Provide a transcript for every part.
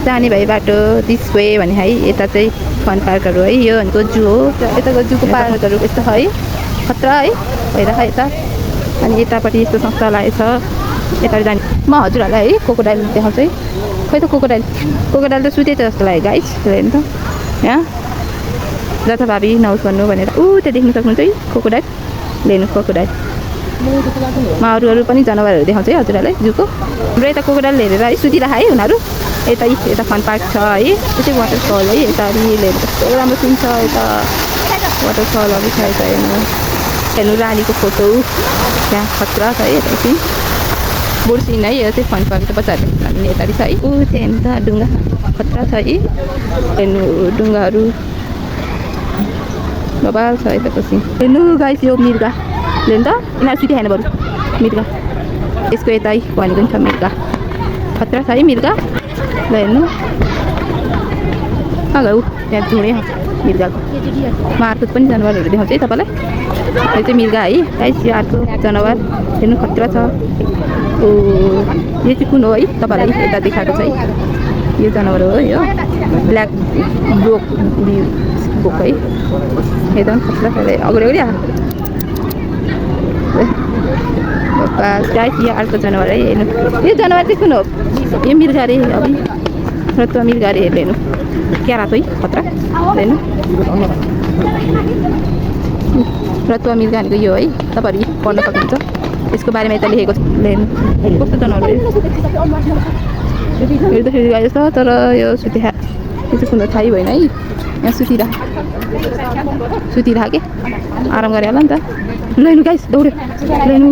जाने भए बाटो दिस वे भने है यता चाहिँ फन पार्कहरू है यो भनेको जू हो यताको जूको पार्कहरू यस्तो है खतरा है भइरहेको यता अनि यतापट्टि यस्तो संस्था लागेको छ यता जाने म हजुरहरूलाई है क्रोकोडाइल देखाउँछु है खोइ त क्रोकोडाइल त सुतेछ जस्तो लाग्यो गाइस हेर्नु त यहाँ जता भावी नहोस् भन्नु भनेर त्यहाँ देख्न सक्नुहुन्छ है क्रोकोडाइल लिनु क्रोकोडाइल म अरू पनि जनावरहरू देखाउँछु है हजुरहरूलाई जूको हाम्रो यता क्रोकोडाइल हेरेर है सुतिरहेको है उनीहरू यता फन पार्क छ है यो चाहिँ वाटरफल है यता रिल कस्तो राम्रो सिन छ यता वाटरफलहरू छ यता हेर्नु रानीको फोटो त्यहाँ खतरा छ है यता सिन बोर्ड सिन है यो चाहिँ फन पार्क त बच्चाहरूले हामी यता छ है त्यहाँ हेर्नु त डुङ्गा खतरा छ है हेर्नु डुङ्गाहरू बबाल छ यताको सिन हेर्नु गाइस यो मिर्गा हेर्नु त यिनीहरू सुति खाएन बरु मिर्गा यसको यतै भनेको नि छ मिर्गा खतरा छ है मिर्गा ल हेर्नु ऊ त्यहाँ झुँडे मिर्गाको मार्फत पनि जनावरहरू देखाउँछ है तपाईँलाई यो चाहिँ मिर्गा है गाइस यो अर्को जनावर हेर्नु खतरा छ यो चाहिँ कुन हो है तपाईँलाई यता देखाएको छ है यो जनावर हो यो ब्ल्याक बोक है एकदम खतरा छ अगाडि गाइस यो अर्को जनावर है हेर्नु यो जनावर चाहिँ कुन हो यो मिर्गा अरे अघि रतुवा मिर्गा अरे हेर्नु क्या रातो है खतरा हेर्नु रतुवा मिर्गा भनेको यो है तपाईँहरू पढ्न सक्नुहुन्छ यसको बारेमा यता लेखेको छ हेर्नु कस्तो जनावर हेर्दाखेरि गाई छ तर यो सुतिखा यो चाहिँ कुन थाहै भएन है यहाँ सुतिरह के आराम गरे होला नि त लैनु गाइस दौड्यो लैनु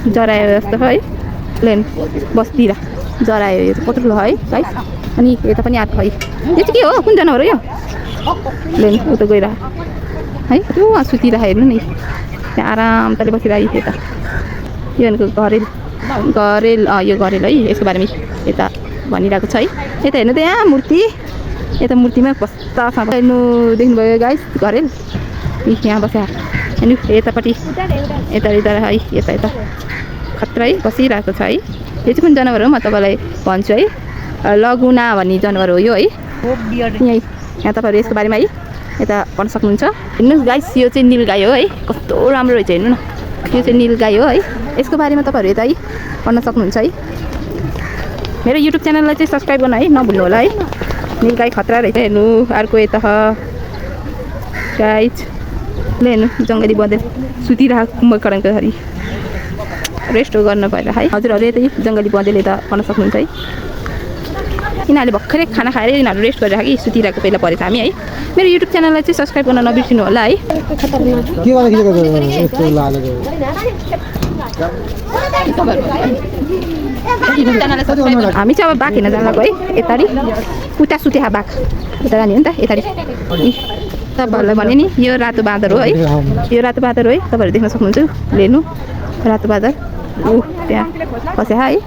जरायो जस्तो है लैनु बस्तिर जरायो यो कत्रो ठुलो है गाइस अनि यता पनि आएको है यो चाहिँ के हो कुन जनावर हो यो लैनु उता गइरह है त्यो सुतिरह हेर्नु नि त्यहाँ आराम तले बसिरह यता यो भनेको घरेल यो घरेल है यसको बारेमा यता भनिरहेको छ है यता हेर्नु त यहाँ मूर्ति यता मूर्तिमा बस्तासँग हेर्नु देख्नुभयो गाइस घरेल यहाँ बस्या हेर्नु यतापट्टि यता है यता खतरा है बसिरहेको छ है यो चाहिँ कुन जनावर हो म तपाईँलाई भन्छु है लगुना भन्ने जनावर हो यो है यहाँ तपाईँहरू यसको बारेमा है यता पढ्न सक्नुहुन्छ हेर्नु गाइस यो चाहिँ नीलगाई हो है कस्तो राम्रो रहेछ हेर्नु न यो चाहिँ नीलगाई हो है यसको बारेमा तपाईँहरू यता है पढ्न सक्नुहुन्छ है मेरो युट्युब च्यानललाई चाहिँ सब्सक्राइब गर्न है नभुल्नु होला है नीलगाई खतरा रहेछ हेर्नु अर्को यता गाइस ल हेर्नु जङ्गली बँदेल सुतिरहेको कुम्भकरणको घरि रेस्ट गर्न भएर है हजुरहरू यतै जङ्गली बँदेल यता पढ्न सक्नुहुन्छ है यिनीहरूले भर्खरै खाना खाएर यिनीहरू रेस्ट गरेर कि सुतिरहेको पहिला परेछ हामी है मेरो युट्युब च्यानललाई चाहिँ सब्सक्राइब गर्न नबिर्सिनु होला है हामी चाहिँ अब बाघ हेर्न जानको है यतारी उता सुतेखा बाघ उता जाने हो नि त यतारी तपाईँहरूलाई भने नि यो रातो बाँदर हो है यो रातो बाँदर हो है तपाईँहरू देख्न सक्नुहुन्छ लिनु रातो बाँदर त्यहाँ बस्या है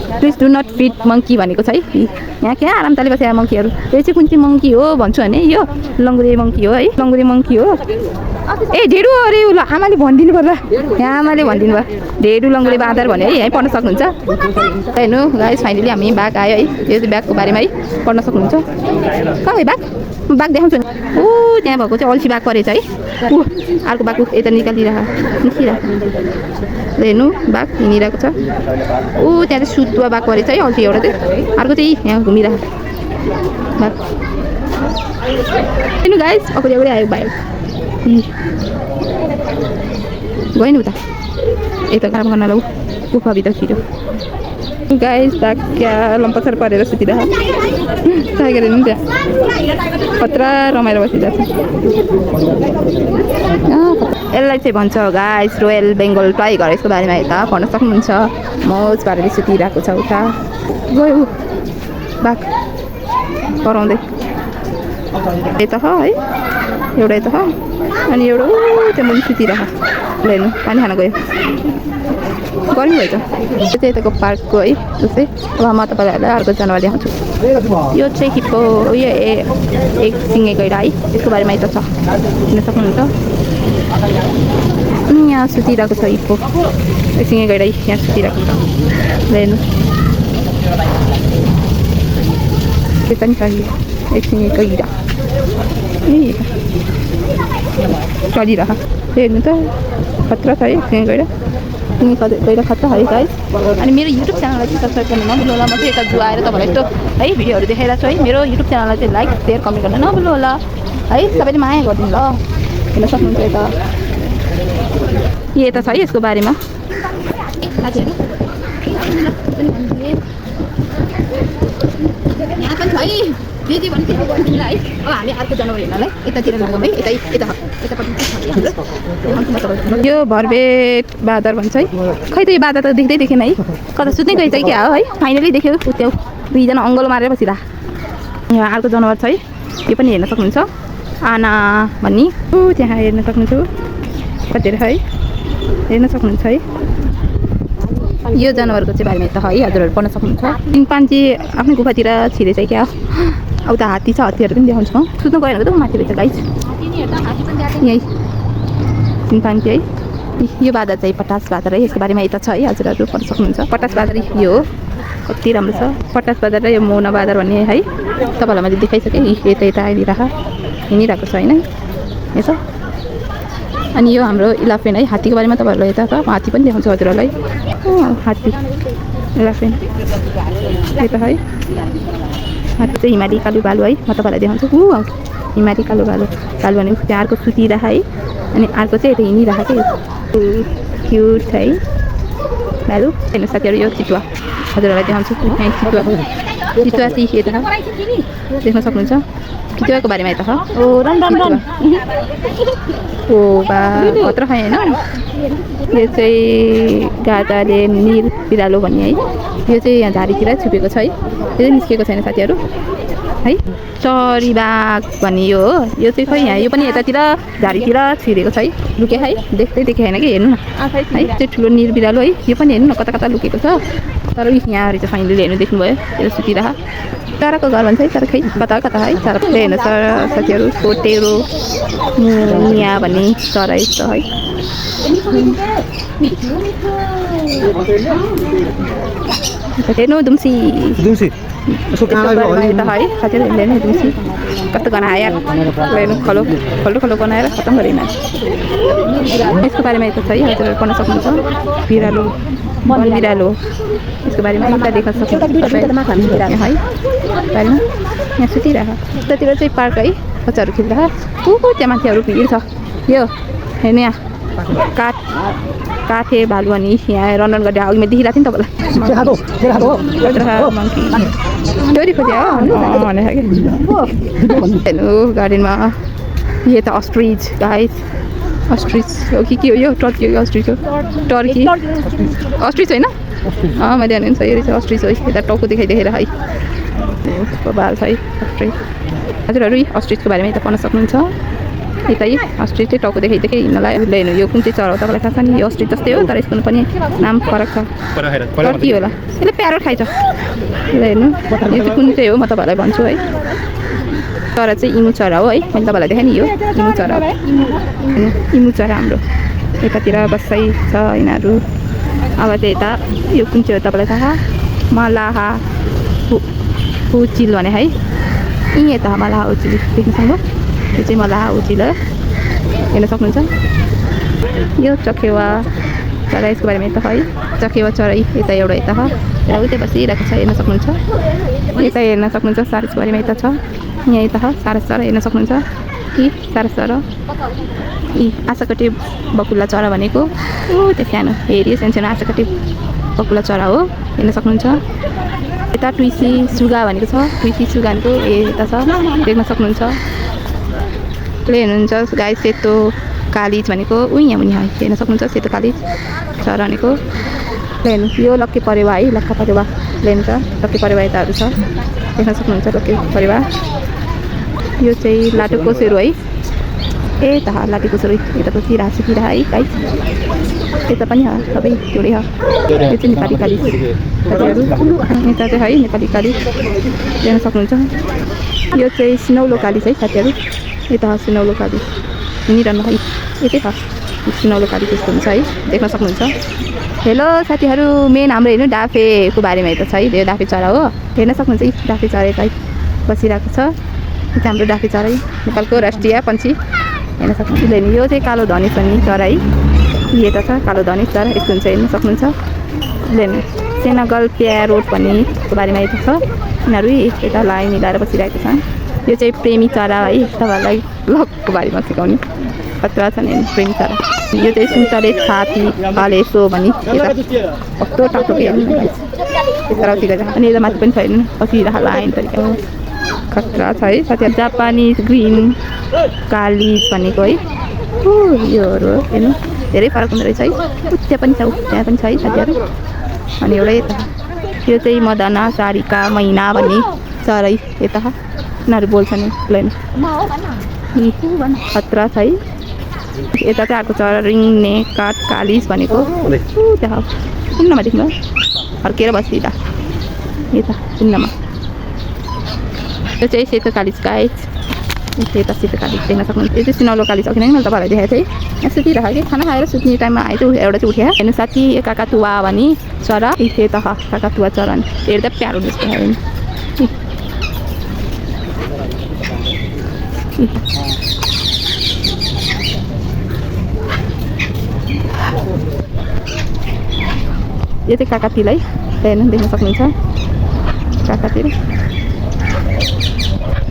please do not feed monkey भनेको छ है यहाँ क्या आराम ताले बस्या मङ्कीहरू यो चाहिँ कुन चाहिँ मङ्की हो भन्छु भने यो लङ्गुरे मङ्की हो है लङ्गुरे मङ्की हो ए ढेडु अरे ल आमाले भनिदिनु पर्ला यहाँ आमाले भनिदिनु भयो ढेडु लङ्गुरे बाँदर भन्यो है यहीँ पढ्न सक्नुहुन्छ हेर्नु गाइस फाइनली हामी बाघ आयो है यो चाहिँ बाघको बारेमा है पढ्न सक्नुहुन्छ कहाँ है बाघ बाघ देखाउँछु नि त्यहाँ भएको चाहिँ अल्छी बाघ परेछ है अर्को बाघ यता निकालिरहेको हेर्नु बाघ हिँडिरहेको छ त्यहाँ चाहिँ सुतुवा बाघ परेछ है अल्छी एउटा चाहिँ अर्को चाहिँ यहाँ घुमिरहेको बाघ हेर्नु गाइस अगाडि आयो बाघ गयो नि उता यता काम गर्न ल गुफाभित्र छिटो गाइस बाघ क्या लम्पसर परेर सुतिरह टाइगर हेर्नु त्यहाँ खतरा रमाइलो बसिरहेको छ यसलाई चाहिँ भन्छ गाइस रोयल बेङ्गल टाइगर यसको बारेमा यता पढ्न सक्नुहुन्छ मौज पारेर सुतिरहेको छ उता गयो बाघ कराउँदै यता है एउटा यता अनि एउटा त्यो मुनि सुतिरह हेर्नु पानी खान गयो गर्मी भएछ यो चाहिँ यताको पार्कको है जस्तै अब म तपाईँहरूलाई अर्को जनावर देखाउँछु यो चाहिँ हिप्पो यो एक सिङ्गे गैडा है यसको बारेमा यता छ हेर्न सक्नुहुन्छ अनि यहाँ सुतिरहेको छ हिप्पो एक सिङ्गे गैडा यहाँ सुतिरहेको छ हेर्नु यता नि छ एकछिन गइरह चलिरह हेर्नु त खतरा छ है एकछिन गएर गएर खतरा है गाइस अनि मेरो युट्युब च्यानललाई चाहिँ सब्सक्राइब गर्नु नभुल्नु होला म चाहिँ यता जुवा आएर तपाईँलाई यस्तो है भिडियोहरू देखाइरहेको छु है मेरो युट्युब च्यानललाई चाहिँ लाइक सेयर कमेन्ट गर्न नभुल्नु होला है सबैले माया गरिदिनु ल हेर्न सक्नुहुन्छ यता छ है यसको बारेमा यहाँ पनि छ है बेजी भने चाहिँ है अब हामी अर्को जनावर हेर्नलाई यतातिर जान्छौँ है यतापट्टि यो भरपेट बाँदर भन्छ है खै त यो बाँदर त देख्दै देखेन है कता सुत्नै गइछ कि क्या हो है फाइनली देख्यो त्यो दुईजना अङ्गलो मारेर बसिरा यहाँ अर्को जनावर छ है यो पनि हेर्न सक्नुहुन्छ आना भन्ने त्यहाँ हेर्न सक्नुहुन्छ कतिखेर है हेर्न सक्नुहुन्छ है यो जनावरको चाहिँ बारेमा त है हजुरहरू पढ्न सक्नुहुन्छ चिम्पान्जी आफ्नै गुफातिर छिरे चाहिँ क्या अब त हात्ती छ हात्तीहरू पनि देखाउँछ सुत्नु गएन त माथि रहेछ गाइस यहीँ चिम्पान्जी है यो बाँदर चाहिँ पटास बाँदर है यसको बारेमा यता छ है हजुरहरू पढ्न सक्नुहुन्छ पटास बाँदर यो हो कति राम्रो छ पटास बाँदर र यो मोना बाँदर भन्ने है तपाईँहरूलाई मैले देखाइसकेँ यता यता आइदिइरह हिँडिरहेको छ होइन यसो अनि यो हाम्रो इलाफेन है हात्तीको बारेमा तपाईँहरूलाई यता छ हात्ती पनि देखाउँछु हजुरहरूलाई हात्ती इलाफेन यता है हात्ती चाहिँ हिमाली कालो भालु है म तपाईँलाई देखाउँछु हिमाली कालो भालु भालु भनेको त्यहाँ अर्को सुतिरह है अनि अर्को चाहिँ यता हिँडिरहेको क्युट है भालु हेर्नु साथीहरू यो चितुवा हजुरहरूलाई देखाउँछु चितुवा चाहिँ यता देख्न सक्नुहुन्छ चितुवाको बारेमा यता छ ओ बा खतरा खाएँ होइन यो चाहिँ गादाले निर बिरालो भन्ने है यो चाहिँ यहाँ झारीतिर छुपेको छ है यो चाहिँ निस्किएको छैन साथीहरू है चरीबाघ भन्ने यो हो यो चाहिँ खै यहाँ यो पनि यतातिर झारीतिर छिरेको छ है लुके है देख्दै देखेँ होइन कि हेर्नु न है त्यो ठुलो निर बिरालो है यो पनि हेर्नु न कता कता लुकेको छ तर यहाँ चाहिँ फाइनली हेर्नु देख्नुभयो यो सुतिरह चराको घर भन्छ है तर खै कता कता है चरा हेर्नु साथीहरू कोटेरो मिया भन्ने चरा यस्तो है हेर्नु दुम्सी है साथीहरू हेर्नु दुम्सी कस्तो गनाएर हेर्नु खलो खलो गनाएर खतम गरेन यसको बारेमा यता छ है हजुरहरू पढ्न सक्नुहुन्छ बिरालो वन बिरालो यसको बारेमा यता देख्न सक्नुहुन्छ है बारेमा यहाँ सुतिरह यतातिर चाहिँ पार्क है बच्चाहरू खेलिरह त्यहाँ मान्छेहरू भिड छ यो हेर्नु यहाँ काठे भालु अनि यहाँ रन गर्दै अघि मैले देखिरहेको थिएँ नि तपाईँलाई खोज्या हो हेर्नु गार्डनमा यो त अस्ट्रिच गाइस अस्ट्रिच हो कि के हो यो टर्की हो अस्ट्रिच हो टर्की अस्ट्रिच होइन मैले भने सही रहेछ अस्ट्रिच हो यता टाउको देखाइदेखेर है बाल छ है अस्ट्रिच हजुरहरू अस्ट्रिचको बारेमा यता पढ्न सक्नुहुन्छ यता अस्ट्रिच चाहिँ टाउको देखाइदेखि हिँड्नलाई हेर्नु यो कुन चाहिँ चरा हो तपाईँलाई थाहा छ नि यो अस्ट्रिच जस्तै हो तर यसको पनि नाम फरक छ टर्की होला यसले प्यारोट खाइछ हेर्नु यो चाहिँ कुन चाहिँ हो म तपाईँहरूलाई भन्छु है चरा चाहिँ इमु चरा हो है मैले तपाईँलाई देखाएँ नि यो इमु चरा हो इमु चरा हाम्रो यतातिर बसाइ छ यिनीहरू अब चाहिँ यता यो कुन चाहिँ हो तपाईँलाई थाहा मलाहा उचिल भने है यहीँ यता मलाहा उचिल देख्नु सक्नु यो चाहिँ मलाहा उचिल हेर्न सक्नुहुन्छ यो चकेवा चरा यसको बारेमा यता है चकेवा चरा यता एउटा यता छ उतै बसिरहेको छ हेर्न सक्नुहुन्छ यता हेर्न सक्नुहुन्छ सारसको बारेमा यता छ यहाँ यता छ सारस चरा हेर्न सक्नुहुन्छ कि सारस चरा यी आशाकटे बकुल्ला चरा भनेको त्यो सानो हेरियो सानो आशाकटे बकुल्ला चरा हो हेर्न सक्नुहुन्छ यता टुइसी सुगा भनेको छ टुइसी सुगा भनेको यता छ देख्न सक्नुहुन्छ हेर्नुहुन्छ गाई सेतो कालिज भनेको यहाँ मुनि है हेर्न सक्नुहुन्छ सेतो कालिज चरा भनेको हेर्नु यो लक्के परेवा है लक्का परेवा हेर्नुहुन्छ लक्के परेवा यताहरू छ देख्न सक्नुहुन्छ लक्के परेवा यो चाहिँ लाटोकोसेरो है यता लाटोकोसेरो यताको किरा है गाई यता पनि सबै जोडे यो चाहिँ नेपाली कालिज साथीहरू यता चाहिँ है नेपाली कालिज देख्न सक्नुहुन्छ यो चाहिँ सिनौलो कालिज है साथीहरू यता सिनौलो कालिज हिँडिरहनु है यतै छ सिनौलो कालिज त्यस्तो हुन्छ है देख्न सक्नुहुन्छ हेलो साथीहरू मेन हाम्रो हेर्नु डाफेको बारेमा यता छ है यो डाफे चरा हो हेर्न सक्नुहुन्छ है डाफे चरा यता बसिरहेको छ। हाम्रो डाँफे चरा नेपालको राष्ट्रिय पन्छी हेर्न सक्नुहुन्छ। यो चाहिँ कालो धनेश भन्ने चरा है। यता छ कालो धनेश चरा, यस्तो हुन्छ हेर्न सक्नुहुन्छ। सेनेगल प्यारोट भन्नेको बारेमा यता छ। यिनीहरू यता लाइन मिलाएर बसिरहेको छन्। यो चाहिँ प्रेमी चरा है, तपाईँहरूलाई लकको बारेमा सिकाउने खतरा छन् हेर्नु प्रेमी चरा। यो चाहिँ सुन्तले छाती हलेसो भन्ने कस्तो टाक्टो हेर्नु यता गएर अनि यता माथि पनि छ हेर्नु बसिरहेको लाइन तरिका खतरा छ है। साथीहरू जापानिज ग्रिन कालिज भनेको है योहरू हेर्नु धेरै फरक हुँदो रहेछ है। त्यहाँ पनि छ त्यहाँ पनि छ है साथीहरू। अनि एउटा यता यो चाहिँ मदना सारिका मैना भन्ने चरा यता यिनीहरू बोल्छन् प्लेन खतरा छ है। यता चाहिँ आएको चरा रिङ्ने काठ कालिज भनेको त्यहाँ चिन्नमा देख्नु फर्केर बसिरह यता चिन्नमा। यो चाहिँ सेतो कालिज गाइस, यता सेतो कालिज देख्न सक्नुहुन्छ। यो चाहिँ सिनौलो कालिज अघि नै मैले तपाईँलाई देखाएको थिएँ। यहाँ सुतिरहेको कि खाना खाएर सुत्ने टाइममा आएछ एउटा चाहिँ उठ्यो हेर्नु साथी काकातुवा भने चरा यता काकातुवा चरा हेर्दा प्यारो जस्तो हेर्नु। यो चाहिँ काकातिल है हेर्नु देख्न सक्नुहुन्छ। काकातिल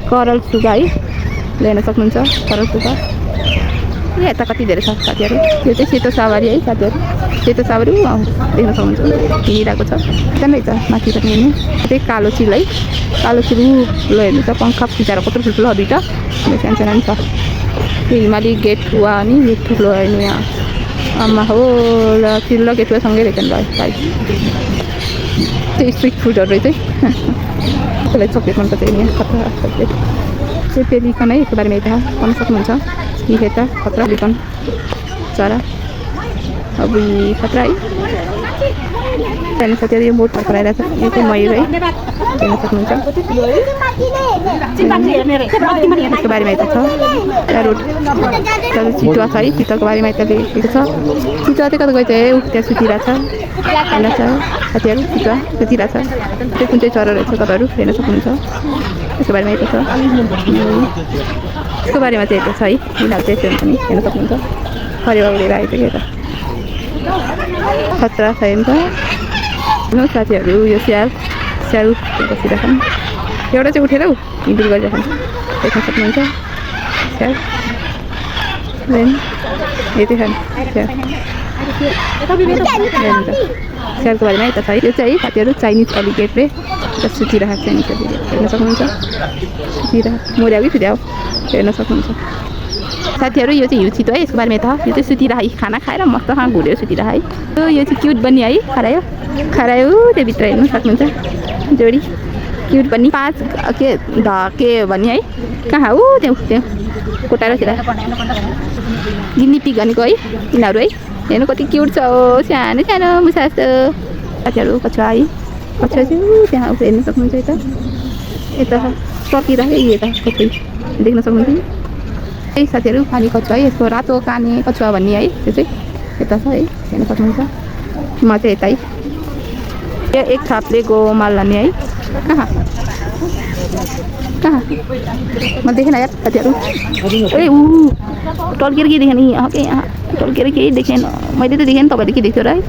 करल सुगा है हेर्न सक्नुहुन्छ। करल सुगा यता कति धेरै छ साथीहरू। यो चाहिँ सेतो सावारी है साथीहरू, सेतो सावारी देख्न सक्नुहुन्छ हिँडिरहेको छ एकदमै छ माथि पनि हेर्नु। त्यही कालो चिल है, कालो चिल ठुलो हेर्नु छ पङ्खा फिचाएर कत्रो ठुल्ठुलो दुइटा सानो सानो छ। यो हिमाली गेटुवा अनि यो ठुलो हेर्नु यहाँ आमा हो ल चिल र गेटुवासँगै रहेछन् भयो साइज। त्यो स्ट्रिट फुडहरू रहेछ त्यसलाई चक्लेट मन पर्छ यहाँ खतरा चक्लेट त्यो पेलिकन है यसको बारेमा यता पाउन सक्नुहुन्छ। यता खतरा पेलिकन चरा अब खतरा है हेर्न साथीहरू। यो बोट फर्काइरहेको छ यो चाहिँ मयूर है हेर्न सक्नुहुन्छ। यसको बारेमा यता छ प्यारोट चितुवा छ है, चितुवाको बारेमा यता लेखेको छ। चितुवा चाहिँ कता गएछ है त्यहाँ सुतिरहेको छ हेर्न छ साथीहरू। चितुवा सुतिरहेको छ त्यो कुन चाहिँ चरा रहेछ तपाईँहरू हेर्न सक्नुहुन्छ। यसको बारेमा यता छ, यसको बारेमा चाहिँ यता छ है यिनीहरू चाहिँ यस्तो पनि हेर्न सक्नुहुन्छ। खरेवा उडेर आएको थियो यता खतरा छ हेर्नु साथीहरू। यो स्याल स्याल बसिरहेको एउटा चाहिँ उठेर हिँडुल गरिरहेको देख्न सक्नुहुन्छ। स्याल यति खानु स्यालको बारेमा यता छ है। यो चाहिँ साथीहरू चाइनिज अलिगेटले सुतिरहेको चाइनिज अलिगेट हेर्न सक्नुहुन्छ। सुतिरहेको मोर्या कि सुत्या हो हेर्न सक्नुहुन्छ साथीहरू। यो चाहिँ हिउँ चितो है, यसको बारेमा यता यो चाहिँ सुतिरह खाना खाएर मस्त खाना घुरेर सुतिरह है। यो चाहिँ क्युट बन्ने है खरायो खरायो त्योभित्र हेर्नु सक्नुहुन्छ जोडी क्युट बन्ने 5 के भन्ने है कहाँ हो त्यो कोटारोतिर गिनी पिग भनेको है यिनीहरू है हेर्नु कति क्युट छ हो सानो सानो मुसा जस्तो साथीहरू। कछुवा है कछुवा चाहिँ त्यहाँ हेर्नु सक्नुहुन्छ। यता यता टर्किरहेको यता कतै देख्न सक्नुहुन्छ है साथीहरू। पानी कछुवा है यसको रातो काने कछुवा भन्ने है त्यो चाहिँ यता छ है हेर्न सक्नुहुन्छ। म चाहिँ यता है यो एक थाप्ले गोमाल भन्ने है कहाँ कहाँ म देखेन यार साथीहरू। ए टल्केर के देखेन यहाँ के यहाँ टल्केर केही देखेन मैले त देखेँ तपाईँले के देख्थ्यो र है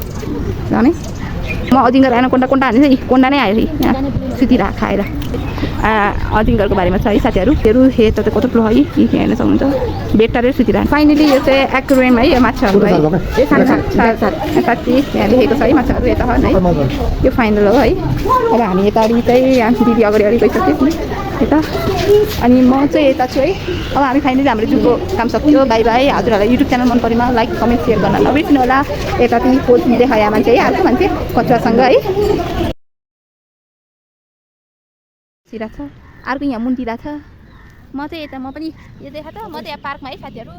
झनै। म अजिङ्गर आएन कोन्डा कोन्डा हाल्ने है कोन्डा नै आयो यहाँ सुतिरहेको खाएर। अजिङ्गरको बारेमा छ है साथीहरू। हेर त कत्रो ठुलो है हेर्न सक्नुहुन्छ बेटारेर सुतिरहेको। फाइनली यो चाहिँ एक्वेरियम है यो माछाहरू है यो साथी यहाँ लेखेको छ है माछाहरू यता है यो फाइनल हो है। अब हामी यता अगाडि चाहिँ यहाँ दिदी अगाडि अगाडि गइसक्यो यता अनि म चाहिँ यता छु है। अब हामी फाइनली हाम्रो जुनको काम सक्यो। By by. हजुरहरूलाई युट्युब च्यानल मन परेमा लाइक कमेन्ट सेयर गर्न नबिर्सिनु होला। यता पनि पोस्ट देखायो मान्छे है अर्को मान्छे कचुवासँग है सिरा छ अर्को यहाँ मुन्टिरा छ। म चाहिँ यता म पनि यो देखा त म चाहिँ यहाँ पार्कमा है साथीहरू।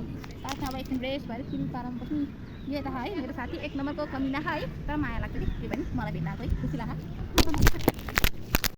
पार्कमा अब एकछिन रेस्ट भएर किन पार्कमा बस्नु यो यता है मेरो साथी 1 नम्बरको कमिना है तर माया लाग्छ कि के भने मलाई भेट्न आएको है खुसी लाग्छ।